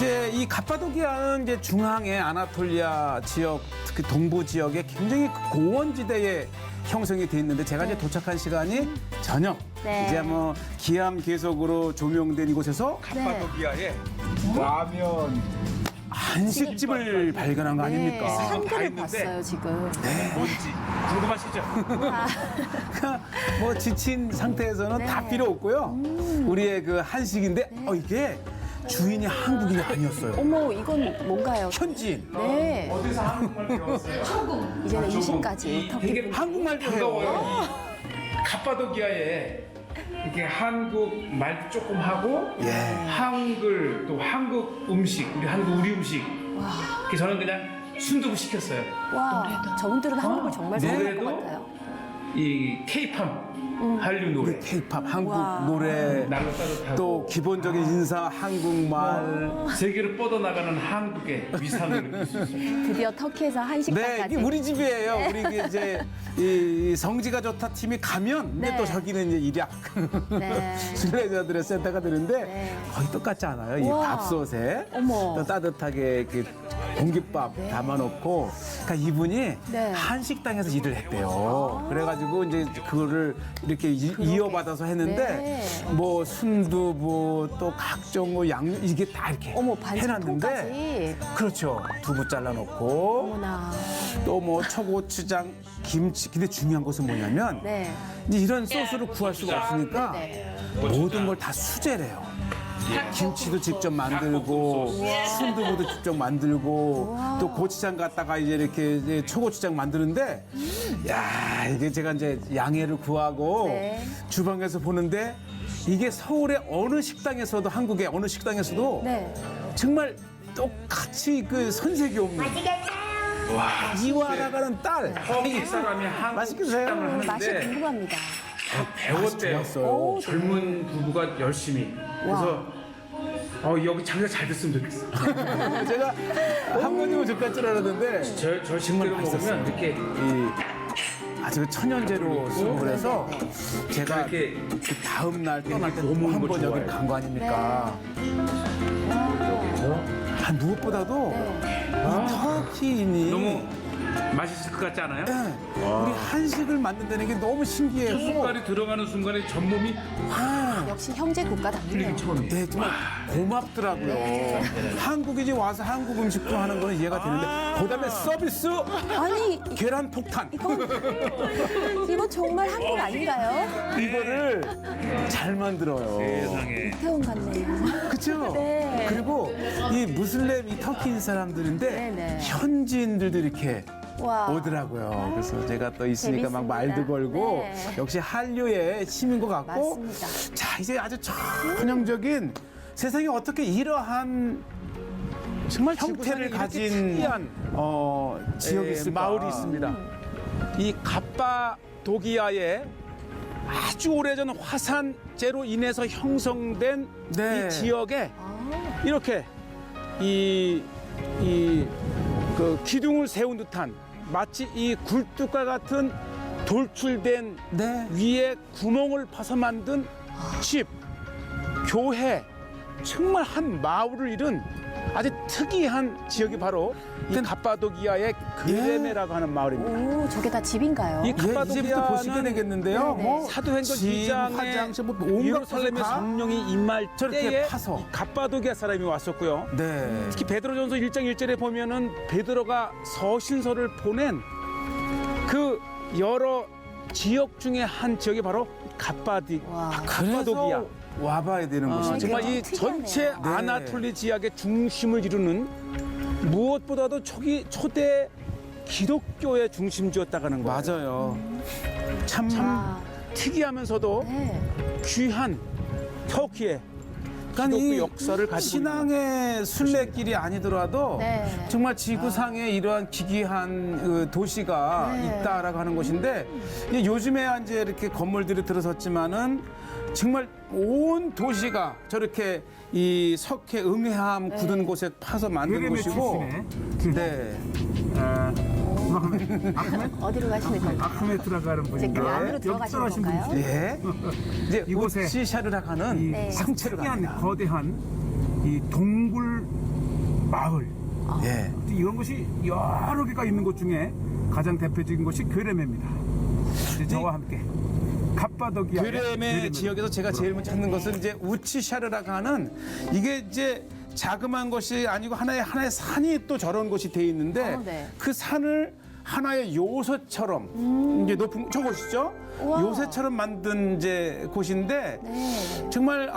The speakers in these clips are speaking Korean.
이제 이 갑바도기아는 이제 중앙의 아나톨리아 지역, 특히 동부 지역에 굉장히 고원지대에 형성이 돼 있는데 제가 이제 도착한 시간이 저녁. 네. 이제 뭐 기암 계속으로 조명된 이곳에서 갑바도기아에 라면 한식집을 발견한 거 아닙니까? 다 한글을 있는데. 봤어요 지금. 뭔지 궁금하시죠? 뭐 지친 상태에서는 네. 다 필요 없고요. 우리의 그 한식인데 이게 주인이 한국인이 아니었어요. 어머 이건 뭔가요? 현지인. 네. 어디서 한국말 배웠어요? 이제는 인식까지 터키 되게 분들. 한국말도 반가워요. 해요. 이 갑바도기아에 이렇게 한국 말도 조금 하고 예. 한글 또 한국 음식 우리 음식. 그래서 저는 그냥 순두부 시켰어요. 와 저분들은 한국을 정말 사랑할 것 노래도 같아요. 이 케이팝 한류 노래. 케이팝, 한국 와. 노래, 날로 따뜻하고 또 기본적인 인사, 한국말. 세계로 뻗어나가는 한국의 위상을 느낄 수 있어요. 드디어 터키에서 네, 한식까지. 이게 우리 집이에요. 우리 이제 이 성지가 좋다 팀이 가면 근데 네. 또 저기는 이제 일약 네. 순례자들의 센터가 되는데 네. 거의 똑같지 않아요. 이 우와. 밥솥에 어머. 또 따뜻하게 그 공깃밥 담아놓고 그러니까 이분이 네. 한식당에서 일을 했대요. 그래가지고 이제 그거를 이렇게 이어받아서 했는데 네. 뭐 순두부 또 각종 뭐 양념 이게 다 이렇게 어머 해놨는데 반찬통까지. 그렇죠. 두부 잘라놓고 어머나. 또 뭐 초고추장, 김치. 근데 중요한 것은 뭐냐면 네. 이제 이런 소스를 구할 수가 없으니까 네. 모든 걸 다 수제래요. 김치도 직접 만들고 순두부도 직접 만들고 또 고추장 갖다가 이제 이렇게 이제 초고추장 만드는데 야 이게 제가 이제 양해를 구하고 네. 주방에서 보는데 이게 서울의 어느 식당에서도 한국의 어느 식당에서도 네. 정말 똑같이 그 선색이 없는 와, 이와 나가는 딸. 터키 사람이 한국 맛있게 드세요. 식당을 맛이 하는데 궁금합니다. 배웠대요. 좋았어요. 젊은 부부가 열심히. 그래서 여기 장사 잘 됐으면 좋겠어. 제가 한 번이면 저까지 줄 알았는데 저 식대로 맛있었어요. 먹으면 이렇게 이 아주 천연제로 수급을 해서 제가 이렇게 그 다음 날 떠날 때 너무 또 한 거 번 여기 좋아해요. 간 거 아닙니까? 무엇보다도 이 터키인이 너무 맛있을 것 같지 않아요? 네, 우리 한식을 만든다는 게 너무 신기해요. 숟갈이 들어가는 순간에 전몸이 역시 형제 국가답네요. 풀리기 처음이에요. 네, 정말 고맙더라고요. 한국에 이제 와서 한국 음식도 하는 거는 이해가 되는데 그다음에 서비스 아니 계란 폭탄 이건 정말 한국 아닌가요? 이거를 잘 만들어요. 세상에. 태원 같네요. 그렇죠. 네. 그리고 이 무슬림 이 터키인 사람들인데 네네. 현지인들도 이렇게 와. 오더라고요. 그래서 제가 또 있으니까 막 재밌습니다. 말도 걸고 네. 역시 한류의 힘인 것 같고 맞습니다. 자 이제 아주 전형적인 세상에 어떻게 이러한 정말 형태를 가진 특이한 지역이 있을까? 마을이 있습니다. 이 갑바도기아에 아주 오래전 화산재로 인해서 형성된 네. 이 지역에 아. 이렇게 그 기둥을 세운 듯한 마치 이 굴뚝과 같은 돌출된 네. 위에 구멍을 파서 만든 집, 교회, 정말 한 마을을 이룬 아주 특이한 지역이 바로 이 갑바도기아의 그레메라고 하는 마을입니다. 오 저게 다 집인가요? 이 이제부터 보시게 갑바도기아는 되겠는데요. 네네. 뭐 사도행전 집, 2장에 화장실, 뭐 온갖 예루살렘의 것을 다 성령이 임할 저렇게 때에 파서. 이 갑바도기아 사람이 왔었고요. 네. 특히 베드로전서 1장 1절에 보면은 베드로가 서신서를 보낸 그 여러 지역 중에 한 지역이 바로 와. 갑바도기아. 와봐야 되는 곳이죠. 정말 이 특이하네요. 전체 아나톨리 지역의 중심을 이루는 무엇보다도 초대 기독교의 중심지였다가는 거예요. 맞아요. 참 아, 특이하면서도 네. 귀한 터키의 그러니까 기독교 이 역사를 가지고 있는 신앙의 순례길이 아니더라도 네. 정말 지구상에 이러한 기괴한 그 도시가 네. 있다라고 하는 곳인데 이제 요즘에 이제 이렇게 건물들이 들어섰지만은 정말 온 도시가 저렇게 이 석회 응해함 굳은 곳에 파서 만든 곳이고 네. 어디로 가시는 건가요? 아크메트라고 하는 이제 분인데 그 안으로 들어가시는 건가요? 예. 이제 이곳에 우치샤르라고 하는 네. 상체를 특이한 갑니다. 거대한 이 동굴 마을 예. 이런 것이 여러 개가 있는 곳 중에 가장 대표적인 곳이 괴레메입니다. 이제 저와 함께 갑바도기아 괴레메 지역에서 제가 제일 먼저 찾는 것은 이제 우치샤르라고 하는 이게 이제 자그마한 것이 아니고 하나의 산이 또 저런 곳이 돼 있는데 네. 그 산을 하나의 요새처럼 이제 높은 저곳이죠. 우와. 요새처럼 만든 이제 곳인데 네. 정말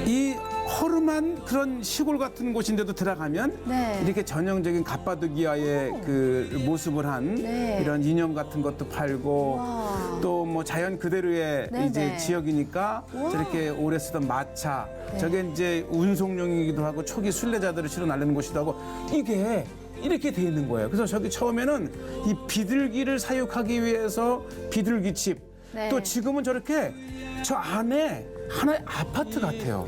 이 허름한 그런 시골 같은 곳인데도 들어가면 네. 이렇게 전형적인 갑바도기아의 그 모습을 한 네. 이런 인형 같은 것도 팔고 우와. 또 뭐 자연 그대로의 네, 이제 네. 지역이니까 우와. 저렇게 오래 쓰던 마차 네. 저게 이제 운송용이기도 하고 초기 순례자들을 실어 날리는 곳이기도 하고 이게 이렇게 돼 있는 거예요. 그래서 저기 처음에는 이 비둘기를 사육하기 위해서 비둘기집 네. 또 지금은 저렇게 저 안에 하나의 아파트 같아요.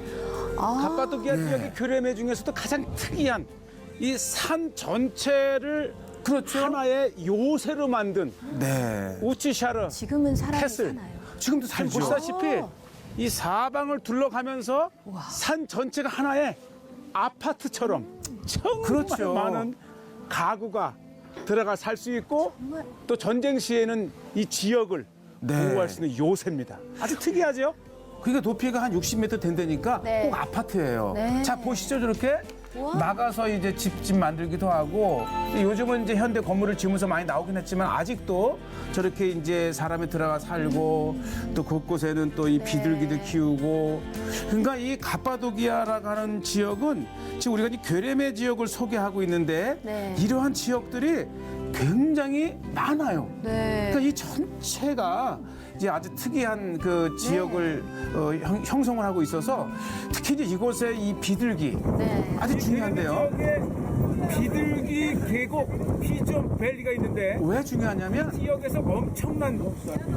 갑바도기아 지역의 괴레메 중에서도 가장 특이한 이 산 전체를 그렇죠. 하나의 요새로 만든 네. 우치샤르 지금은 사람이 캐슬. 사나요? 지금도 살죠. 보시다시피 이 사방을 둘러가면서 산 전체가 하나의 아파트처럼 정말 그렇죠. 많은 가구가 들어가 살 수 있고 또 전쟁 시에는 이 지역을 네. 보호할 수 있는 요새입니다. 아주 특이하죠? 그러니까 높이가 한 60m 된다니까 네. 꼭 아파트예요. 네. 자 보시죠 저렇게 우와. 나가서 이제 집 만들기도 하고 요즘은 이제 현대 건물을 지으면서 많이 나오긴 했지만 아직도 저렇게 이제 사람이 들어가 살고 또 곳곳에는 또 이 비둘기도 키우고 그러니까 이 갑바도기아라고 하는 지역은 지금 우리가 이 괴레메 지역을 소개하고 있는데 네. 이러한 지역들이 굉장히 많아요. 네. 그러니까 이 전체가 이제 아주 특이한 그 지역을 형성을 하고 있어서 특히 이제 이곳의 이 비둘기 네. 아주 중요한데요. 지역에 비둘기 계곡 피존 밸리가 있는데 왜 중요하냐면 지역에서 엄청난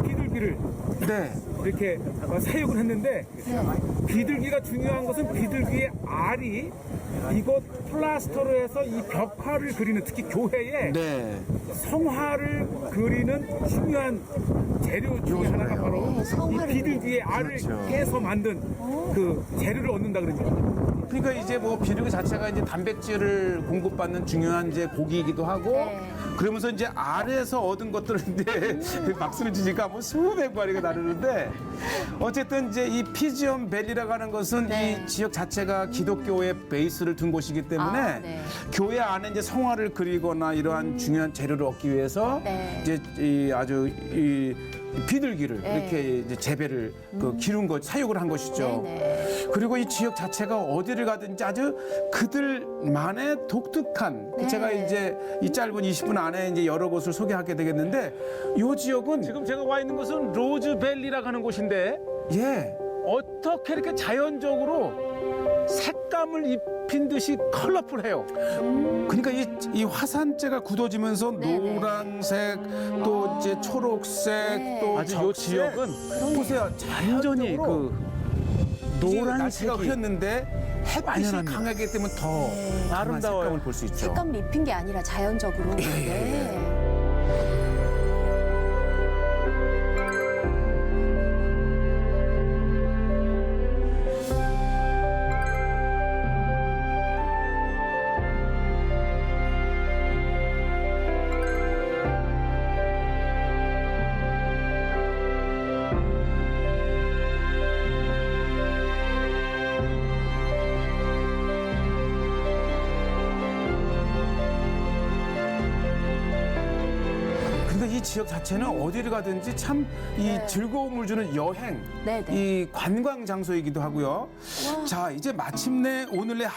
비둘기를 네. 이렇게 사육을 했는데 비둘기가 중요한 것은 비둘기의 알이 이곳 플라스터로 해서 이 벽화를 그리는 특히 교회에 네. 성화를 그리는 중요한 재료 중에 하나가 바로 네, 이 성화를 비둘기의 알을 그렇죠. 깨서 만든 그 재료를 얻는다 그러죠. 그러니까 이제 뭐 비둘기 자체가 이제 단백질을 공급받는 중요한 이제 고기이기도 하고 네. 그러면서 이제 알에서 얻은 것들을 이제 박수를 치니까 뭐 수백 마리가 나르는데 어쨌든 이제 이 피지엄 밸리라고 하는 것은 네. 이 지역 자체가 기독교의 베이스를 둔 곳이기 때문에 아, 네. 교회 안에 이제 성화를 그리거나 이러한 중요한 재료를 얻기 위해서 네. 이제 이 아주 이 비둘기를 네. 이렇게 이제 재배를 그 기른 것 사육을 한 것이죠. 네. 그리고 이 지역 자체가 어디를 가든지 아주 그들만의 독특한 네. 제가 이제 이 짧은 20분 안에 이제 여러 곳을 소개하게 되겠는데 이 지역은 지금 제가 와 있는 곳은 로즈밸리라고 하는 곳인데 예 어떻게 이렇게 자연적으로 색감을 입힌 듯이 컬러풀해요. 그러니까 이 화산재가 굳어지면서 네네. 노란색 또 이제 초록색 네. 또 아주 요 요 지역은 보세요 완전히 그 노란색이 날씨가 흐렸는데 햇빛이 강하기 때문에 더 강한 색감을 볼 수 있죠. 색감 입힌 게 아니라 자연적으로. 네. 근데 이 지역 자체는 어디를 가든지 참 이 즐거움을 주는 여행, 네, 네. 이 관광 장소이기도 하고요. 자, 이제 마침내 오늘의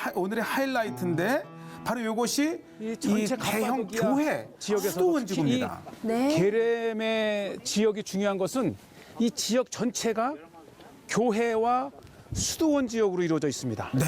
하이라이트인데 바로 이것이 이 전체 대형 갑바도기아 교회 수도원지구입니다. 네. 게레메 지역이 중요한 것은 이 지역 전체가 교회와 수도원 지역으로 이루어져 있습니다. 네.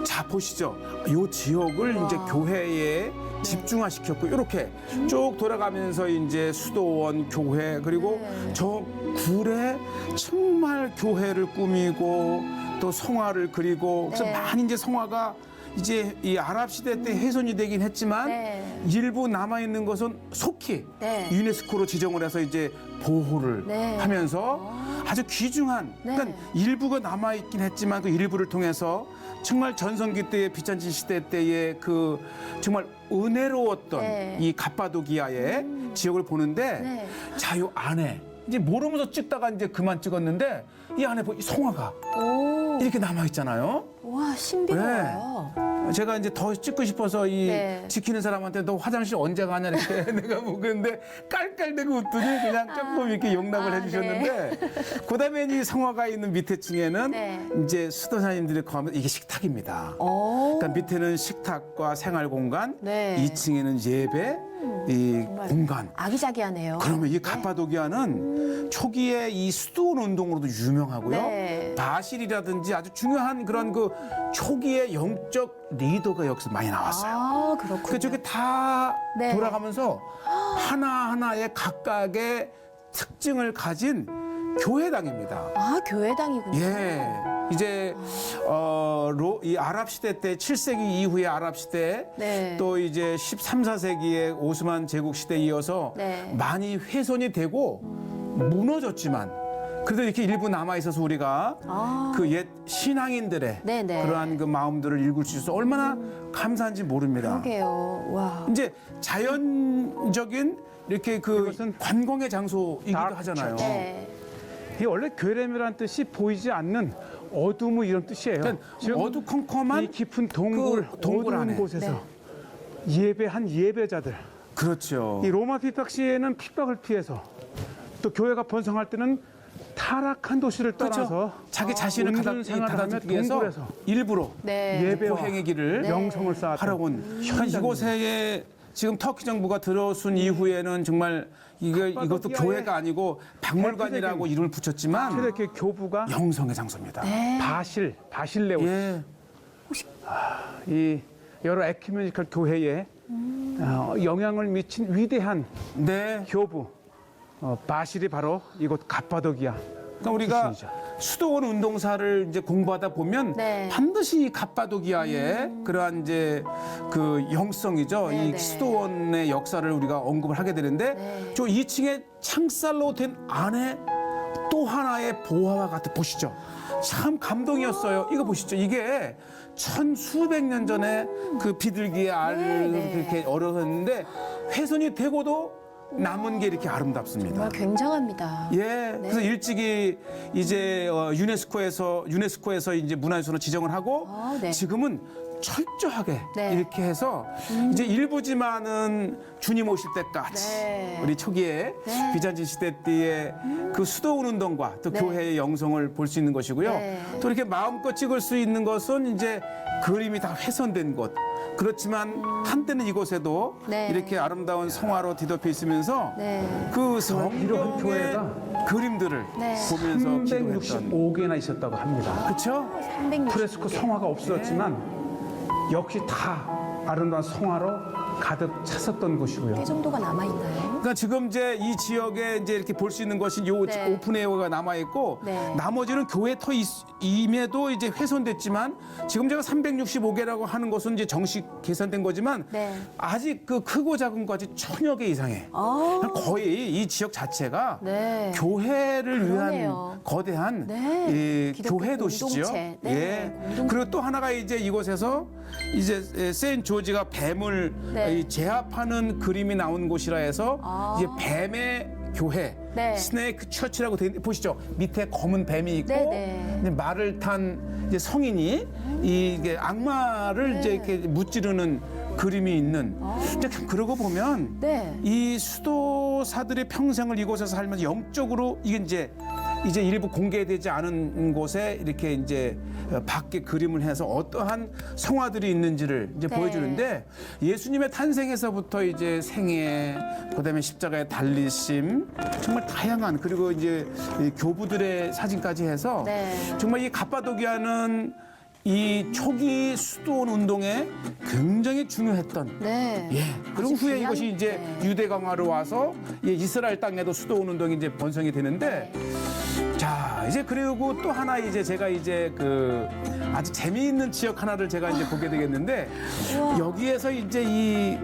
자 보시죠. 이 지역을 이제 교회에 집중화시켰고 이렇게 쭉 돌아가면서 이제 수도원, 교회 그리고 저 굴에 정말 교회를 꾸미고 또 성화를 그리고 그래서 네. 많이 이제 성화가 이제 이 아랍 시대 때 훼손이 되긴 했지만 네. 일부 남아 있는 것은 속히 네. 유네스코로 지정을 해서 이제 보호를 네. 하면서 아주 귀중한 네. 그러니까 일부가 남아 있긴 했지만 그 일부를 통해서 정말 전성기 때의 비잔치 시대 때의 그 정말 은혜로웠던 네. 이 갑바도기아의 지역을 보는데 네. 자, 요 안에 이제 모르면서 찍다가 이제 그만 찍었는데 이 안에 이 송화가 오. 이렇게 남아 있잖아요. 와, 신비로워요. 제가 이제 더 찍고 싶어서 이 네. 지키는 사람한테 너 화장실 언제 가냐 이렇게 내가 묻는데 깔깔대고 웃더니 그냥 조금 이렇게 용납을 해주셨는데 그다음에 이 성화가 있는 밑에 층에는 네. 이제 수도사님들이 거하면 이게 식탁입니다. 오. 그러니까 밑에는 식탁과 생활 공간, 네. 2층에는 예배 이 정말 공간. 아기자기하네요. 그러면 이 갑바도기아는 초기에 이 수도원 운동으로도 유명하고요. 네. 바실이라든지 아주 중요한 그런 그 초기의 영적 리더가 여기서 많이 나왔어요. 아, 그렇군요. 그쪽에 다 네. 돌아가면서 하나하나의 각각의 특징을 가진 교회당입니다. 아, 교회당이군요. 예. 이제 이 아랍 시대 때 7세기 이후의 아랍 시대 네. 또 이제 13, 14세기의 오스만 제국 시대에 이어서 네. 많이 훼손이 되고 무너졌지만 그래도 이렇게 일부 남아 있어서 우리가 아. 그 옛 신앙인들의 네네. 그러한 그 마음들을 읽을 수 있어서 얼마나 감사한지 모릅니다. 그러게요. 와. 이제 자연적인 이렇게 그 이것은 관광의 장소이기도 다- 하잖아요. 네. 이 원래 괴뢰미란 뜻이 보이지 않는 어둠의 이런 뜻이에요. 그러니까 지금 어두컴컴한 이 깊은 동굴, 그 동굴 어두운 안에. 곳에서 예배한 예배자들. 그렇죠. 이 로마 핍박 시에는 핍박을 피해서 또 교회가 번성할 때는 타락한 도시를 떠나서 그렇죠. 자기 자신을 온전 생활하며 가다듬기 위해서 동굴에서 일부러 네. 예배와 고행의 길을 영성을 쌓았던 하러 온. 그러니까 이곳에 지금 터키 정부가 들어선 이후에는 정말 이것도 갑바도기아의 교회가 아니고 박물관이라고 대표적인 이름을 붙였지만 이렇게 교부가 영성의 장소입니다. 네. 바실레오스 예. 이 여러 에큐메니컬 교회에 영향을 미친 위대한 네. 교부 바실이 바로 이곳 갑바도기아. 그러니까 우리가 출신이죠. 수도원 운동사를 이제 공부하다 보면 네. 반드시 이 갑바도기아의 그러한 이제 그 영성이죠. 네, 이 네. 수도원의 역사를 우리가 언급을 하게 되는데 네. 저 2층에 창살로 된 안에 또 하나의 보화와 같은 보시죠. 참 감동이었어요. 이거 보시죠. 이게 천수백 년 전에 그 비둘기의 알을 네. 그렇게 얼어섰는데 훼손이 되고도 남은 게 이렇게 아름답습니다. 정말 굉장합니다. 예, 그래서 일찍이 이제 유네스코에서 이제 문화유산으로 지정을 하고 아, 네. 지금은 철저하게 네. 이렇게 해서 이제 일부지만은 주님 오실 때까지 네. 우리 초기에 네. 비잔진 시대 때의 그 수도원 운동과 또 네. 교회의 영성을 볼 수 있는 것이고요. 네. 또 이렇게 마음껏 찍을 수 있는 것은 이제 그림이 다 훼손된 곳. 그렇지만 한때는 이곳에도 네. 이렇게 아름다운 성화로 뒤덮여 있으면서 네. 그 이러한 성경의 교회가 그림들을 네. 보면서 기도했던 365개나 있었다고 합니다. 그렇죠? 360. 프레스코 성화가 없었지만 역시 다 아름다운 성화로 가득 찼었던 곳이고요. 꽤 정도가 남아있나요? 그러니까 지금 이제 이 지역에 이제 이렇게 볼 수 있는 것이 요 네. 오픈에어가 남아 있고 네. 나머지는 교회 임에도 이제 훼손됐지만 지금 제가 365개라고 하는 것은 이제 정식 계산된 거지만 네. 아직 그 크고 작은 것이 1000여 개 이상해. 아, 거의 이 지역 자체가 네. 교회를 그러네요. 위한 거대한 네. 이 기독교 교회 도시죠. 공동체. 네, 예. 공동체. 그리고 또 하나가 이제 이곳에서 이제 세인트 조지가 뱀을 네. 이 제압하는 그림이 나온 곳이라 해서 아. 이제 뱀의 교회, 네. 스네이크 처치라고 돼 있는데 보시죠. 밑에 검은 뱀이 있고 네, 네. 이제 말을 탄 이제 성인이 이게 악마를 네. 이제 이렇게 무찌르는 그림이 있는. 이제 그러고 보면 네. 이 수도사들의 평생을 이곳에서 살면서 영적으로 이게 이제 일부 공개되지 않은 곳에 이렇게 이제 밖에 그림을 해서 어떠한 성화들이 있는지를 이제 네. 보여주는데 예수님의 탄생에서부터 이제 생애, 그다음에 십자가의 달리심, 정말 다양한 그리고 이제 이 교부들의 사진까지 해서 네. 정말 이 갑바도기아는 이 초기 수도원 운동에 굉장히 중요했던 네. 예. 그리고 아주 후에 중요한- 이것이 이제 네. 유대 강화로 와서 이스라엘 땅에도 수도원 운동이 이제 번성이 되는데 자, 이제 그리고 또 하나 이제 제가 이제 그 아주 재미있는 지역 하나를 제가 이제 보게 되겠는데 여기에서 이제 이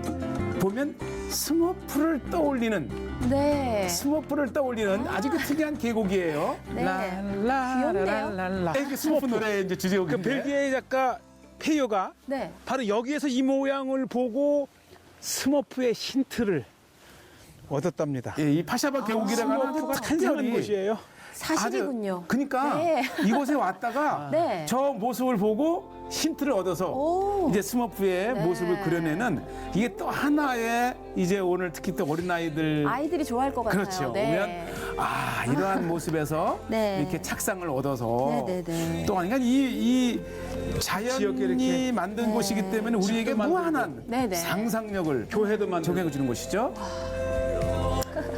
보면 스머프를 떠올리는 네. 스머프를 떠올리는 아주 그 특이한 계곡이에요. 네. 귀엽네요. 라라라라라. 이게 스머프 노래 이제 그 주제곡인데. 벨기에 작가 페이어가 네. 바로 여기에서 이 모양을 보고 스머프의 힌트를 얻었답니다. 예, 이 파샤바 계곡이라고 하는 스머프가 아주 탄생한 특별히 곳이에요. 사실이군요. 그러니까 네. 이곳에 왔다가 네. 저 모습을 보고 힌트를 얻어서 오. 이제 스머프의 네. 모습을 그려내는 이게 또 하나의 이제 오늘 특히 또 어린 아이들 아이들이 좋아할 것 같아요. 그렇죠. 네. 오면 아 이러한 모습에서 네. 이렇게 착상을 얻어서 네, 네, 네. 또 그러니까 이 지역에 자연이 이렇게 만든 곳이기 때문에 우리에게 집도 만들고. 무한한 네, 네. 상상력을 교회도 만들고. 적용해 주는 곳이죠.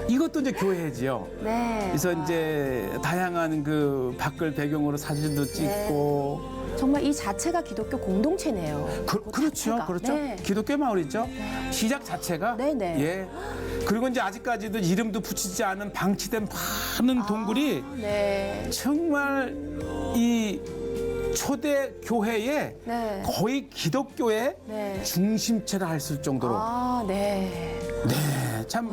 이것도 이제 교회지요. 네. 그래서 이제 다양한 그 밖을 배경으로 사진도 찍고 정말 이 자체가 기독교 공동체네요. 그렇죠, 자체가. 그렇죠. 네. 기독교 마을이죠. 시작 자체가 네네. 예. 그리고 이제 아직까지도 이름도 붙이지 않은 방치된 많은 동굴이 네. 정말 이 초대 교회의 네. 거의 기독교의 네. 중심체라 할 수 있을 정도로 아, 네. 네, 참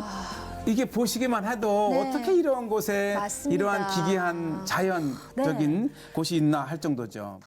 이게 보시기만 해도 네. 어떻게 이런 곳에 맞습니다. 이러한 기괴한 자연적인 곳이 있나 할 정도죠.